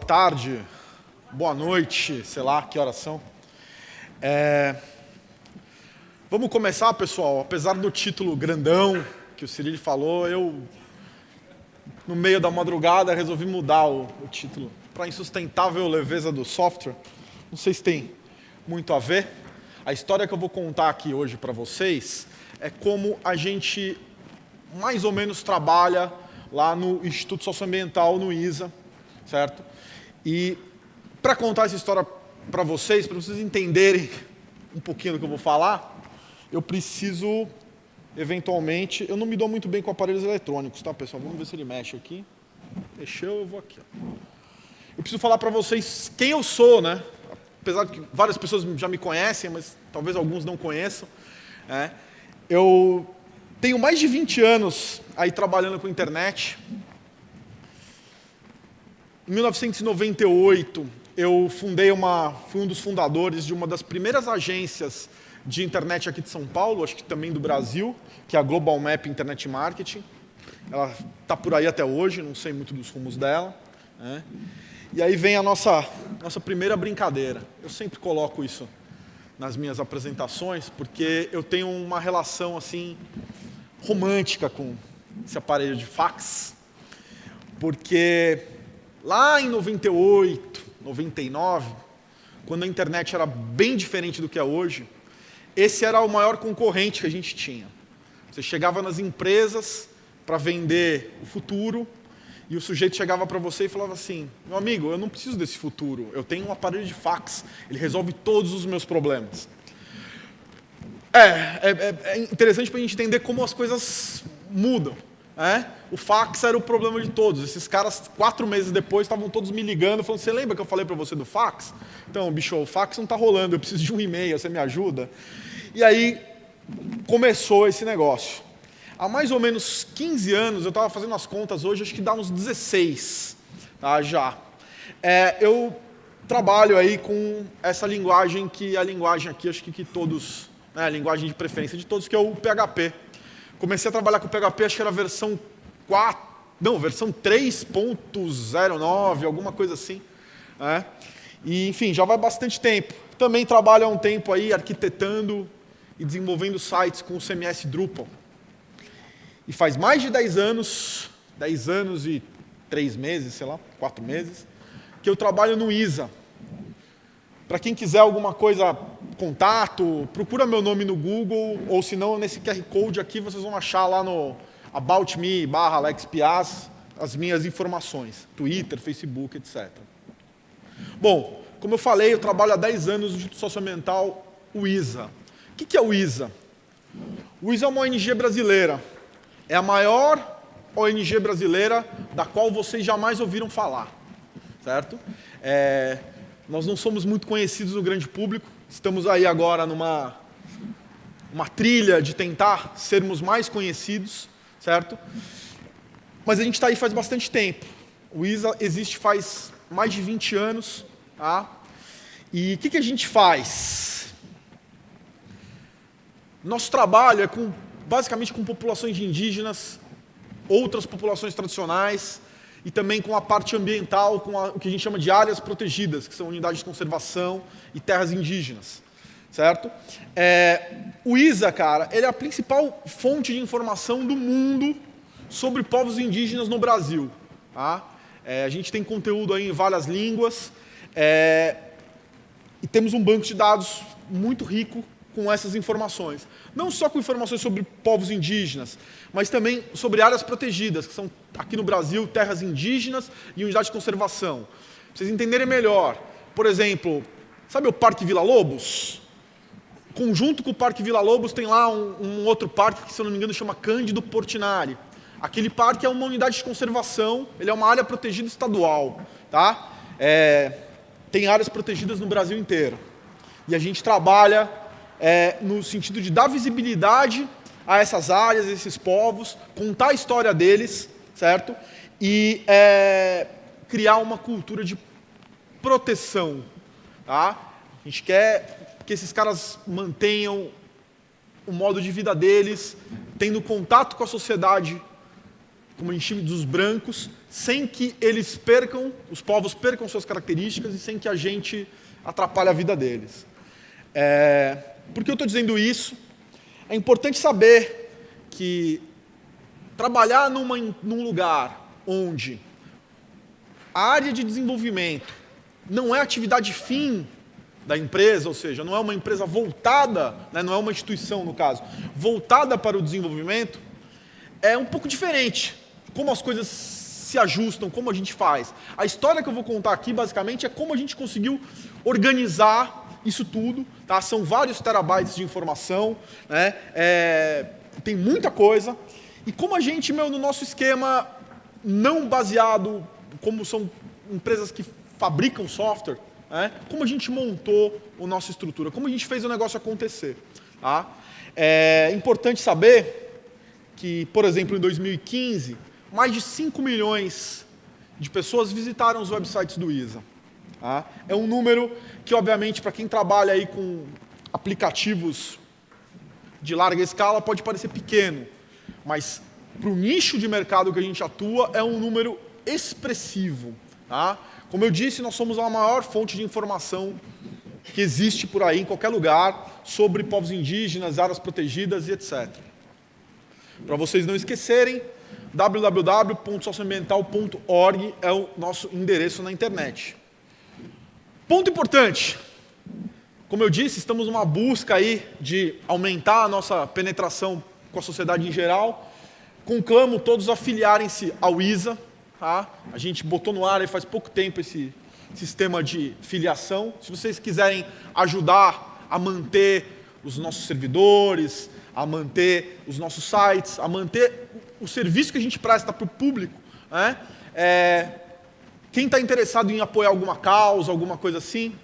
tarde, boa noite, sei lá que horas são. Vamos começar, pessoal. Apesar do título grandão que o Cirilo falou, eu, no meio da madrugada, resolvi mudar o título para a insustentável leveza do software. Não sei se tem muito a ver. A história que eu vou contar aqui hoje para vocês é como a gente mais ou menos trabalha lá no Instituto Socioambiental, no ISA, certo? E para contar essa história para vocês entenderem um pouquinho do que eu vou falar, eu preciso, eventualmente, eu não me dou muito bem com aparelhos eletrônicos, tá, pessoal? Vamos ver se ele mexe aqui. Mexeu, eu vou aqui. Eu preciso falar para vocês quem eu sou, né? Apesar de que várias pessoas já me conhecem, mas talvez alguns não conheçam. Eu tenho mais de 20 anos aí trabalhando com internet. Em 1998, eu fui um dos fundadores de uma das primeiras agências de internet aqui de São Paulo, acho que também do Brasil, que é a Global Map Internet Marketing. Ela está por aí até hoje, não sei muito dos rumos dela. E aí vem a nossa primeira brincadeira. Eu sempre coloco isso nas minhas apresentações, porque eu tenho uma relação assim romântica com esse aparelho de fax, porque lá em 98, 99, quando a internet era bem diferente do que é hoje, esse era o maior concorrente que a gente tinha. Você chegava nas empresas para vender o futuro e o sujeito chegava para você e falava assim: meu amigo, eu não preciso desse futuro, eu tenho um aparelho de fax, ele resolve todos os meus problemas. É interessante para a gente entender como as coisas mudam. O fax era o problema de todos. Esses caras, 4 meses depois, estavam todos me ligando, falando: você lembra que eu falei para você do fax? Então, bicho, o fax não está rolando, eu preciso de um e-mail, você me ajuda? E aí começou esse negócio. Há mais ou menos 15 anos, eu estava fazendo as contas hoje, acho que dá uns 16, tá, já. Eu trabalho aí com essa linguagem, que é a linguagem aqui, acho que todos, a linguagem de preferência de todos, que é o PHP. Comecei a trabalhar com o PHP, acho que era a versão 3.09, alguma coisa assim. E, enfim, já vai bastante tempo. Também trabalho há um tempo aí arquitetando e desenvolvendo sites com o CMS Drupal. E faz mais de 10 anos e 3 meses, sei lá, 4 meses, que eu trabalho no ISA. Para quem quiser alguma coisa, contato, procura meu nome no Google, ou se não, nesse QR Code aqui, vocês vão achar lá no About Me/Alex Piaz as minhas informações, Twitter, Facebook, etc. Bom, como eu falei, eu trabalho há 10 anos no Instituto Socioambiental, o ISA. O que é o ISA? O ISA é uma ONG brasileira. É a maior ONG brasileira da qual vocês jamais ouviram falar, certo? Nós não somos muito conhecidos no grande público. Estamos aí agora numa trilha de tentar sermos mais conhecidos, certo? Mas a gente está aí faz bastante tempo. O ISA existe faz mais de 20 anos, tá? E o que a gente faz? Nosso trabalho é basicamente com populações indígenas, outras populações tradicionais, e também com a parte ambiental, com o que a gente chama de áreas protegidas, que são unidades de conservação e terras indígenas, certo? O ISA, cara, ele é a principal fonte de informação do mundo sobre povos indígenas no Brasil. Tá? A gente tem conteúdo aí em várias línguas, e temos um banco de dados muito rico com essas informações. Não só com informações sobre povos indígenas, mas também sobre áreas protegidas, que são, aqui no Brasil, terras indígenas e unidades de conservação. Pra vocês entenderem melhor, por exemplo, sabe o Parque Vila Lobos? Conjunto com o Parque Vila Lobos tem lá um outro parque que, se eu não me engano, chama Cândido Portinari. Aquele parque é uma unidade de conservação, ele é uma área protegida estadual. Tá? Tem áreas protegidas no Brasil inteiro. E a gente trabalha no sentido de dar visibilidade a essas áreas, a esses povos, contar a história deles, certo? E criar uma cultura de proteção. Tá? A gente quer que esses caras mantenham o modo de vida deles, tendo contato com a sociedade como a gente chama dos brancos, sem que eles percam, os povos percam suas características e sem que a gente atrapalhe a vida deles. Por que eu estou dizendo isso? É importante saber que trabalhar num lugar onde a área de desenvolvimento não é atividade fim da empresa, ou seja, não é uma empresa voltada, né, não é uma instituição, no caso, voltada para o desenvolvimento, é um pouco diferente. Como as coisas se ajustam, como a gente faz. A história que eu vou contar aqui, basicamente, é como a gente conseguiu organizar isso tudo. Tá? São vários terabytes de informação, né? Tem muita coisa. E como a gente, no nosso esquema, não baseado, como são empresas que fabricam software, como a gente montou a nossa estrutura, como a gente fez o negócio acontecer. Tá? É importante saber que, por exemplo, em 2015, mais de 5 milhões de pessoas visitaram os websites do ISA. Tá? É um número que, obviamente, para quem trabalha aí com aplicativos de larga escala, pode parecer pequeno, mas para o nicho de mercado que a gente atua, é um número expressivo. Tá? Como eu disse, nós somos a maior fonte de informação que existe por aí, em qualquer lugar, sobre povos indígenas, áreas protegidas e etc. Para vocês não esquecerem, www.socioambiental.org é o nosso endereço na internet. Ponto importante. Como eu disse, estamos numa busca aí de aumentar a nossa penetração com a sociedade em geral. Conclamo todos a filiarem-se ao ISA. Tá? A gente botou no ar aí faz pouco tempo esse sistema de filiação. Se vocês quiserem ajudar a manter os nossos servidores, a manter os nossos sites, a manter o serviço que a gente presta para o público, né? Quem está interessado em apoiar alguma causa, alguma coisa assim,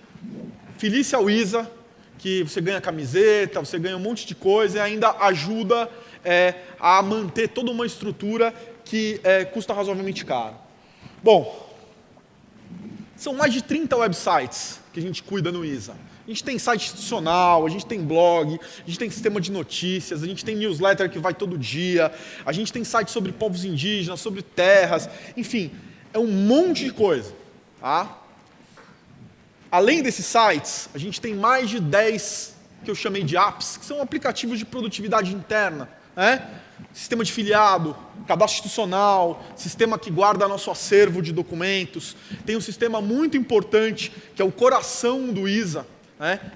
filie-se ao ISA, que você ganha camiseta, você ganha um monte de coisa e ainda ajuda a manter toda uma estrutura que custa razoavelmente caro. Bom, são mais de 30 websites que a gente cuida no ISA. A gente tem site institucional, a gente tem blog, a gente tem sistema de notícias, a gente tem newsletter que vai todo dia, a gente tem site sobre povos indígenas, sobre terras, enfim, é um monte de coisa. Tá? Além desses sites, a gente tem mais de 10 que eu chamei de apps, que são aplicativos de produtividade interna. Sistema de filiado, cadastro institucional, sistema que guarda nosso acervo de documentos. Tem um sistema muito importante, que é o coração do ISA,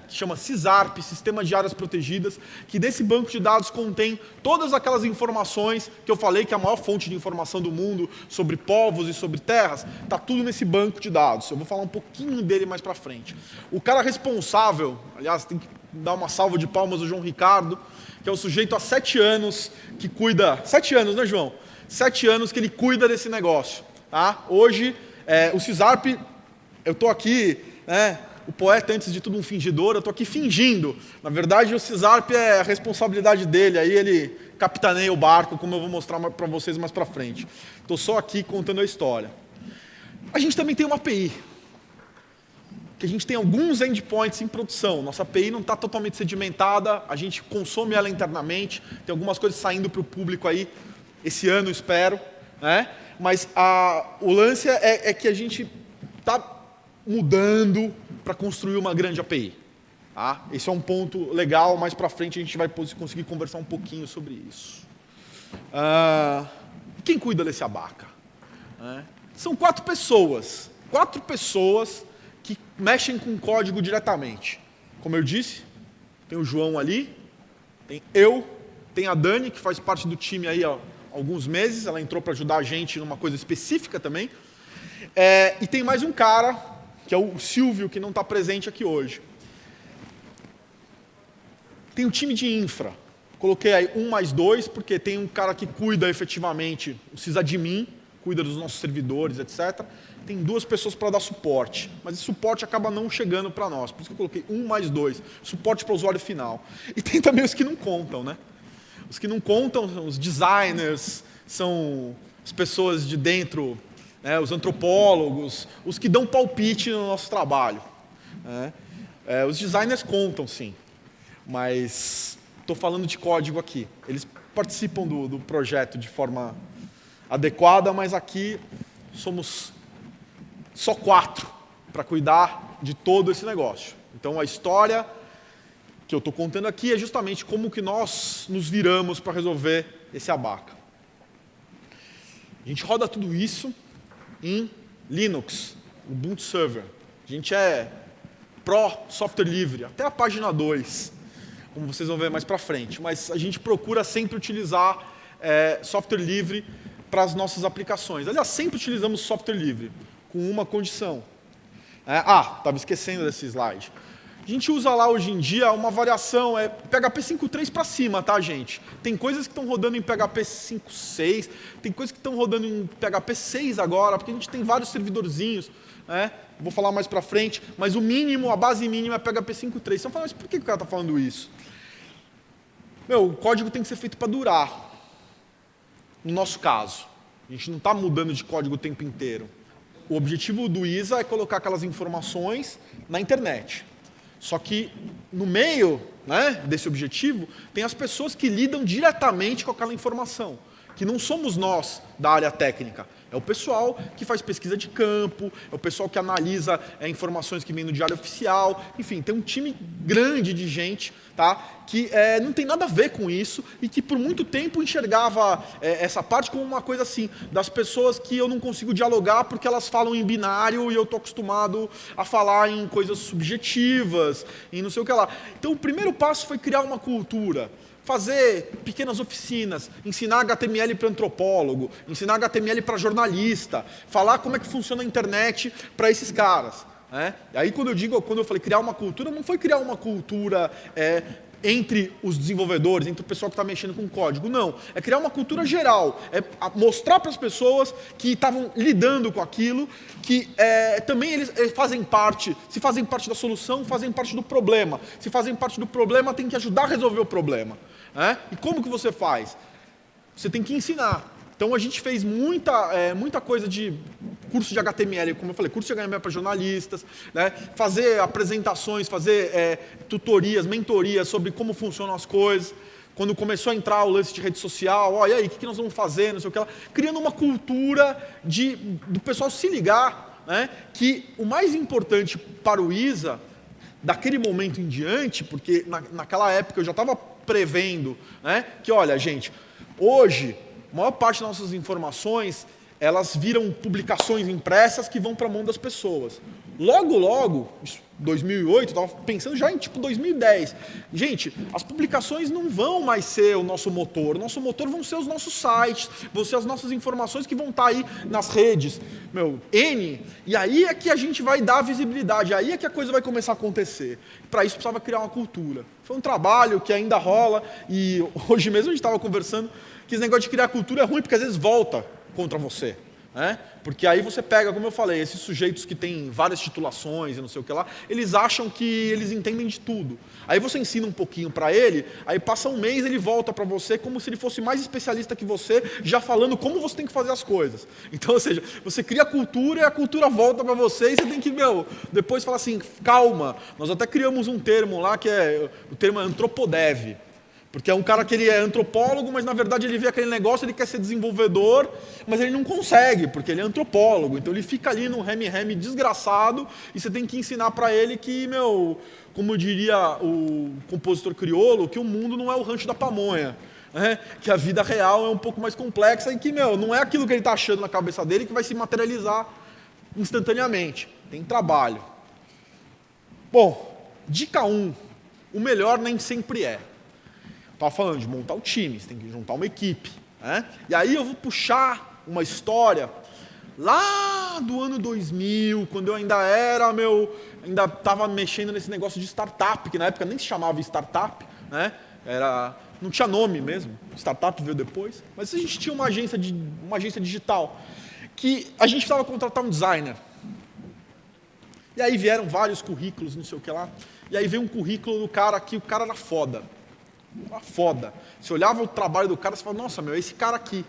que chama CISARP, Sistema de Áreas Protegidas, que desse banco de dados contém todas aquelas informações que eu falei que é a maior fonte de informação do mundo sobre povos e sobre terras, está tudo nesse banco de dados. Eu vou falar um pouquinho dele mais para frente. O cara responsável, aliás, tem que dar uma salva de palmas ao João Ricardo, que é o sujeito há 7 anos que cuida... 7 anos, né, João? 7 anos que ele cuida desse negócio. Tá? Hoje, o CISARP, eu estou aqui... O poeta, antes de tudo, um fingidor, eu estou aqui fingindo. Na verdade, o CISARP é a responsabilidade dele, aí ele capitaneia o barco, como eu vou mostrar para vocês mais para frente. Estou só aqui contando a história. A gente também tem uma API, que a gente tem alguns endpoints em produção. Nossa API não está totalmente sedimentada, a gente consome ela internamente, tem algumas coisas saindo para o público aí, esse ano, espero. Mas o lance é que a gente está mudando para construir uma grande API. Tá? Esse é um ponto legal, mais para frente a gente vai conseguir conversar um pouquinho sobre isso. Quem cuida desse abaca? São 4 pessoas. 4 pessoas que mexem com código diretamente. Como eu disse, tem o João ali, tem eu, tem a Dani, que faz parte do time aí há alguns meses, ela entrou para ajudar a gente numa coisa específica também. E tem mais um cara, que é o Silvio, que não está presente aqui hoje. Tem o time de infra. Coloquei aí 1 mais 2, porque tem um cara que cuida efetivamente, o sysadmin, cuida dos nossos servidores, etc. Tem 2 pessoas para dar suporte, mas esse suporte acaba não chegando para nós. Por isso que eu coloquei 1 mais 2, suporte para o usuário final. E tem também os que não contam, né? Os que não contam são os designers, são as pessoas de dentro... os antropólogos, os que dão palpite no nosso trabalho. Os designers contam, sim, mas estou falando de código aqui. Eles participam do projeto de forma adequada, mas aqui somos só 4 para cuidar de todo esse negócio. Então a história que eu estou contando aqui é justamente como que nós nos viramos para resolver esse abaca. A gente roda tudo isso em Linux, Ubuntu Server. A gente é pró-software livre, até a página 2, como vocês vão ver mais para frente. Mas a gente procura sempre utilizar software livre para as nossas aplicações. Aliás, sempre utilizamos software livre, com uma condição. Estava esquecendo desse slide. A gente usa lá hoje em dia uma variação, PHP 5.3 para cima, tá, gente? Tem coisas que estão rodando em PHP 5.6, tem coisas que estão rodando em PHP 6 agora, porque a gente tem vários servidorzinhos, né? Vou falar mais para frente, mas o mínimo, a base mínima é PHP 5.3. Você vai falar, mas por que o cara está falando isso? O código tem que ser feito para durar. No nosso caso, a gente não está mudando de código o tempo inteiro. O objetivo do ISA é colocar aquelas informações na internet. Só que no meio, né, desse objetivo, tem as pessoas que lidam diretamente com aquela informação, que não somos nós da área técnica. É o pessoal que faz pesquisa de campo, é o pessoal que analisa informações que vêm no diário oficial. Enfim, tem um time grande de gente, tá, que não tem nada a ver com isso e que por muito tempo enxergava essa parte como uma coisa assim, das pessoas que eu não consigo dialogar porque elas falam em binário e eu estou acostumado a falar em coisas subjetivas e não sei o que lá. Então o primeiro passo foi criar uma cultura. Fazer pequenas oficinas, ensinar HTML para antropólogo, ensinar HTML para jornalista, falar como é que funciona a internet para esses caras. Né? E aí quando eu falei criar uma cultura, não foi criar uma cultura entre os desenvolvedores, entre o pessoal que está mexendo com código, não. É criar uma cultura geral, mostrar para as pessoas que estavam lidando com aquilo, que também eles fazem parte, se fazem parte da solução, fazem parte do problema. Se fazem parte do problema, tem que ajudar a resolver o problema. E como que você faz? Você tem que ensinar. Então a gente fez muita coisa de curso de HTML, como eu falei, curso de HTML para jornalistas, né? Fazer apresentações, fazer tutorias, mentorias sobre como funcionam as coisas. Quando começou a entrar o lance de rede social, e aí, o que nós vamos fazer, não sei o que lá, criando uma cultura do pessoal se ligar, né? Que o mais importante para o ISA, daquele momento em diante, porque naquela época eu já estava prevendo, né, que olha, gente, hoje, a maior parte das nossas informações, elas viram publicações impressas que vão para a mão das pessoas. Logo, 2008, eu estava pensando já em tipo 2010. Gente, as publicações não vão mais ser o nosso motor vão ser os nossos sites, vão ser as nossas informações que vão estar aí nas redes. E aí é que a gente vai dar visibilidade, aí é que a coisa vai começar a acontecer. Para isso precisava criar uma cultura. Foi um trabalho que ainda rola, e hoje mesmo a gente estava conversando que esse negócio de criar cultura é ruim, porque às vezes volta contra você. Porque aí você pega, como eu falei, esses sujeitos que têm várias titulações e não sei o que lá, eles acham que eles entendem de tudo. Aí você ensina um pouquinho para ele, aí passa um mês, ele volta para você como se ele fosse mais especialista que você, já falando como você tem que fazer as coisas. Então, ou seja, você cria a cultura e a cultura volta para você e você tem que, depois falar assim, calma, nós até criamos um termo lá que o termo é antropodev. Porque é um cara que ele é antropólogo, mas na verdade ele vê aquele negócio, ele quer ser desenvolvedor, mas ele não consegue, porque ele é antropólogo. Então ele fica ali num reme-reme desgraçado e você tem que ensinar para ele que, como diria o compositor crioulo, que o mundo não é o rancho da pamonha. Que a vida real é um pouco mais complexa e que, não é aquilo que ele está achando na cabeça dele que vai se materializar instantaneamente. Tem trabalho. Bom, dica 1, o melhor nem sempre é. Estava falando de montar o time, você tem que juntar uma equipe. E aí eu vou puxar uma história lá do ano 2000, quando eu ainda ainda estava mexendo nesse negócio de startup, que na época nem se chamava startup, não tinha nome mesmo, startup veio depois, mas a gente tinha uma agência digital, que a gente precisava contratar um designer. E aí vieram vários currículos, não sei o que lá, e aí veio um currículo do cara que o cara era foda. Foda. Você olhava o trabalho do cara e falava, nossa, esse cara aqui.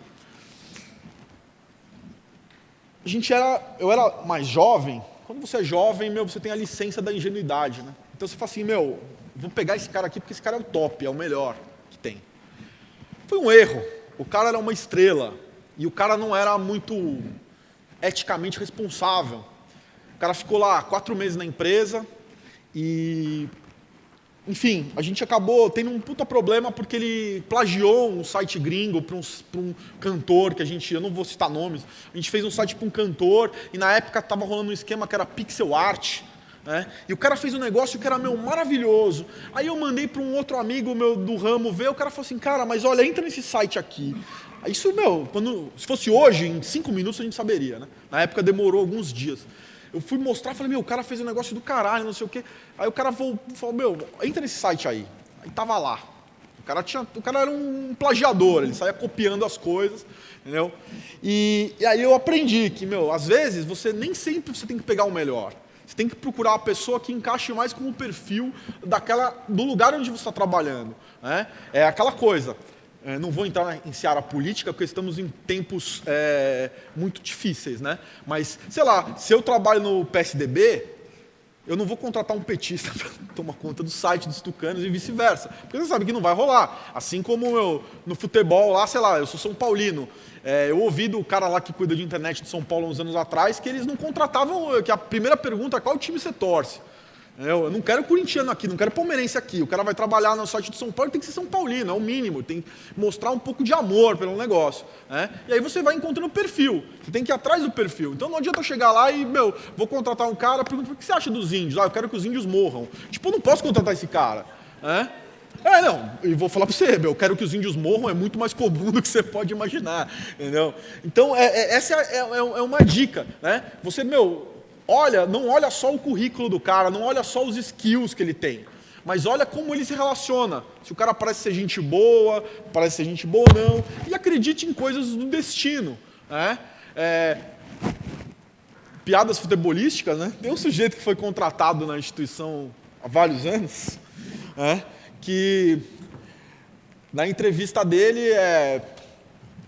Eu era mais jovem. Quando você é jovem, você tem a licença da ingenuidade, né? Então você fala assim, vou pegar esse cara aqui porque esse cara é o top, é o melhor que tem. Foi um erro. O cara era uma estrela. e o cara não era muito eticamente responsável. O cara ficou lá 4 meses na empresa e, enfim, a gente acabou tendo um puta problema porque ele plagiou um site gringo para um cantor que eu não vou citar nomes, a gente fez um site para um cantor e na época estava rolando um esquema que era pixel art, né? E o cara fez um negócio que era, maravilhoso. Aí eu mandei para um outro amigo meu do ramo ver, o cara falou assim, cara, mas olha, entra nesse site aqui. Isso, se fosse hoje, em 5 minutos a gente saberia, né? Na época demorou alguns dias. Eu fui mostrar, falei, o cara fez um negócio do caralho, não sei o quê. Aí o cara falou, entra nesse site aí. Aí tava lá. O cara era um plagiador, ele saía copiando as coisas, entendeu? E aí eu aprendi que, às vezes, nem sempre você tem que pegar o melhor. Você tem que procurar a pessoa que encaixe mais com o perfil do lugar onde você está trabalhando, né? É aquela coisa. Não vou entrar em seara política, porque estamos em tempos muito difíceis, né? Mas, sei lá, se eu trabalho no PSDB, eu não vou contratar um petista para tomar conta do site dos tucanos e vice-versa. Porque você sabe que não vai rolar. Assim como no futebol lá, sei lá, eu sou São Paulino. Eu ouvi do cara lá que cuida de internet de São Paulo uns anos atrás que eles não contratavam, que a primeira pergunta é qual time você torce. Eu não quero corintiano aqui, não quero palmeirense aqui. O cara vai trabalhar no site de São Paulo, tem que ser São Paulino, é o mínimo. Tem que mostrar um pouco de amor pelo negócio, né? E aí você vai encontrando o perfil. Você tem que ir atrás do perfil. Então não adianta eu chegar lá e, vou contratar um cara, pergunto, o que você acha dos índios? Eu quero que os índios morram. Tipo, eu não posso contratar esse cara, né? Não, e vou falar para você, eu quero que os índios morram, é muito mais comum do que você pode imaginar, entendeu? Então, essa é uma dica, né? Você, não olha só o currículo do cara, não olha só os skills que ele tem, mas olha como ele se relaciona. Se o cara parece ser gente boa ou não, e acredite em coisas do destino, né? Piadas futebolísticas, né? Tem um sujeito que foi contratado na instituição há vários anos, né? Que na entrevista dele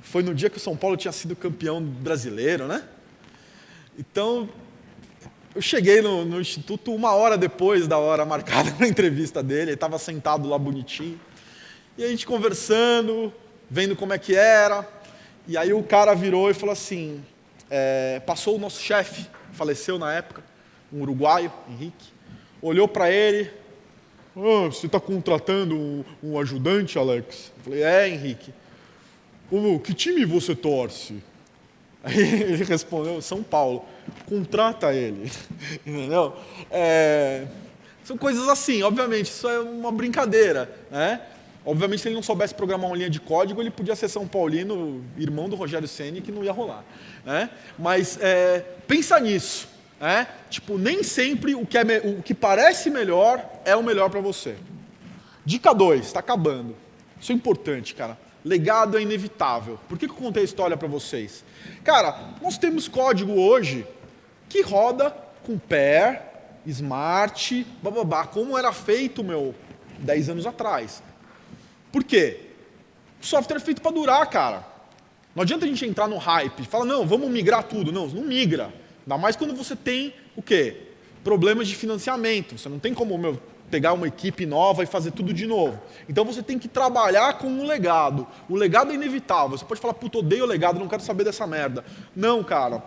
foi no dia que o São Paulo tinha sido campeão brasileiro, né? Então, eu cheguei no instituto 1 hora depois da hora marcada para a entrevista dele, ele estava sentado lá bonitinho, e a gente conversando, vendo como é que era, e aí o cara virou e falou assim, passou o nosso chefe, faleceu na época, um uruguaio, Henrique, olhou para ele, você está contratando um ajudante, Alex? Eu falei, Henrique. Que time você torce? Aí ele respondeu, São Paulo. Contrata ele. Entendeu? São coisas assim, obviamente, isso é uma brincadeira, né? Obviamente, se ele não soubesse programar uma linha de código, ele podia ser São Paulino, irmão do Rogério Ceni, que não ia rolar, né? Mas pensa nisso. Tipo, nem sempre o que parece melhor é o melhor para você. Dica 2, está acabando. Isso é importante, cara. Legado é inevitável. Por que eu contei a história para vocês? Cara, nós temos código hoje que roda com pair, smart, bababá, como era feito, 10 anos atrás. Por quê? O software é feito para durar, cara. Não adianta a gente entrar no hype e falar, não, vamos migrar tudo. Não migra. Ainda mais quando você tem o quê? Problemas de financiamento. Você não tem como, pegar uma equipe nova e fazer tudo de novo. Então você tem que trabalhar com um legado. O legado é inevitável. Você pode falar, puta, odeio o legado, não quero saber dessa merda. Não, cara.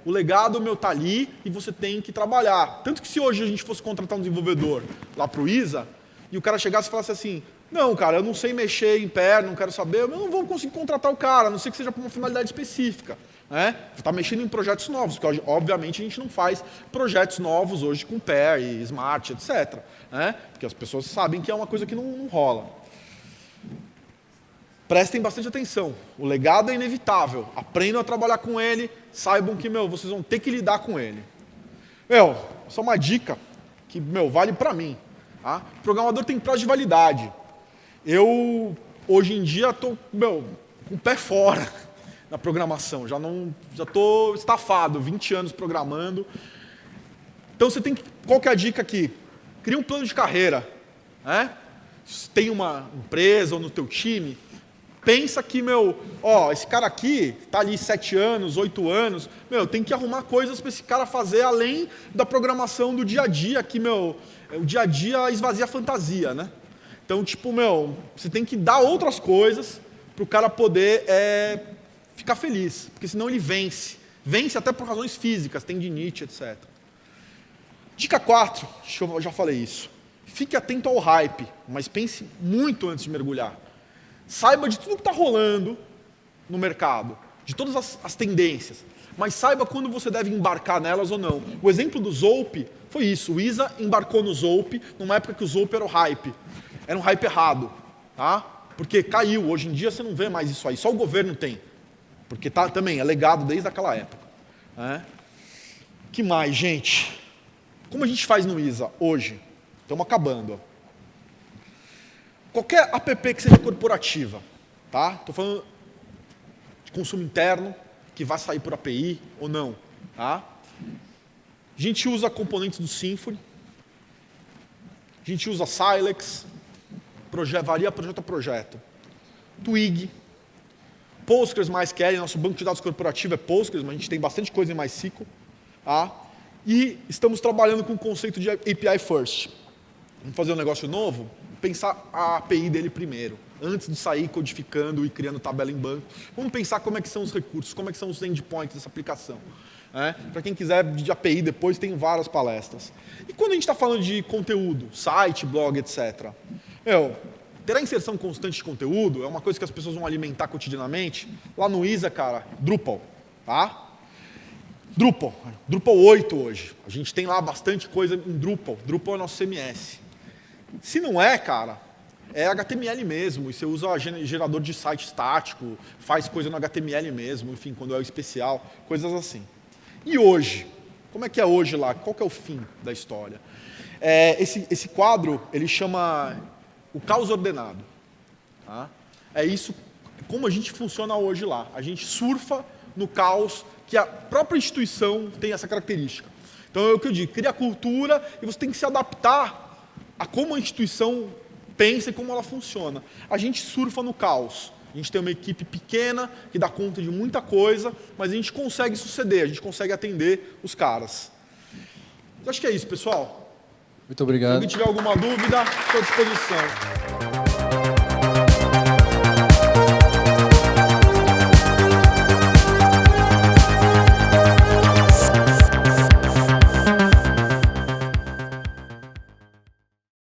O legado, tá ali e você tem que trabalhar. Tanto que se hoje a gente fosse contratar um desenvolvedor lá pro ISA e o cara chegasse e falasse assim, não, cara, eu não sei mexer em pair, não quero saber, eu não vou conseguir contratar o cara, a não ser que seja para uma finalidade específica. Você está mexendo em projetos novos, porque obviamente a gente não faz projetos novos hoje com pair e smart, etc. Porque as pessoas sabem que é uma coisa que não rola. Prestem bastante atenção, o legado é inevitável, aprendam a trabalhar com ele, saibam que vocês vão ter que lidar com ele. Só uma dica que vale para mim. Tá? O programador tem prazo de validade. Eu, hoje em dia, estou com o pé fora na programação, já estou estafado, 20 anos programando. Então você tem que, qual que é a dica aqui? Cria um plano de carreira. Se tem uma empresa ou no teu time, pensa que, esse cara aqui está ali 7 anos, 8 anos, tem que arrumar coisas para esse cara fazer além da programação do dia a dia, que, o dia a dia esvazia a fantasia, né? Então, tipo, você tem que dar outras coisas para o cara poder ficar feliz, porque senão ele vence. Vence até por razões físicas, tendinite, etc. Dica 4, eu já falei isso. Fique atento ao hype, mas pense muito antes de mergulhar. Saiba de tudo que está rolando no mercado, de todas as tendências, mas saiba quando você deve embarcar nelas ou não. O exemplo do Zope foi isso. O ISA embarcou no Zope numa época que o Zope era o hype. Era um hype errado, tá? Porque caiu. Hoje em dia você não vê mais isso aí. Só o governo tem. Porque também é legado desde aquela época. Que mais, gente? Como a gente faz no ISA hoje? Estamos acabando. Qualquer app que seja corporativa, tá? Estou falando de consumo interno, que vai sair por API ou não, tá? A gente usa componentes do Symfony, a gente usa Silex, varia projeto a projeto. Twig, PostgreSQL, nosso banco de dados corporativo é Postgres, mas a gente tem bastante coisa em MySQL. Tá? E estamos trabalhando com o conceito de API First. Vamos fazer um negócio novo? Pensar a API dele primeiro, antes de sair codificando e criando tabela em banco. Vamos pensar como é que são os recursos, como é que são os endpoints dessa aplicação. Para quem quiser de API depois, tem várias palestras. E quando a gente está falando de conteúdo, site, blog, etc. Ter a inserção constante de conteúdo é uma coisa que as pessoas vão alimentar cotidianamente. Lá no ISA, cara, Drupal. Tá? Drupal 8 hoje. A gente tem lá bastante coisa em Drupal. Drupal é nosso CMS. Se não é, cara, é HTML mesmo. E você usa gerador de site estático, faz coisa no HTML mesmo, enfim, quando é o especial, coisas assim. E hoje? Como é que é hoje lá? Qual que é o fim da história? Esse quadro, ele chama o caos ordenado. Tá? É isso, como a gente funciona hoje lá. A gente surfa no caos que a própria instituição tem essa característica. Então é o que eu digo, cria cultura e você tem que se adaptar a como a instituição pensa e como ela funciona. A gente surfa no caos. A gente tem uma equipe pequena que dá conta de muita coisa, mas a gente consegue suceder, a gente consegue atender os caras. Eu acho que é isso, pessoal. Muito obrigado. Se alguém tiver alguma dúvida, estou à disposição.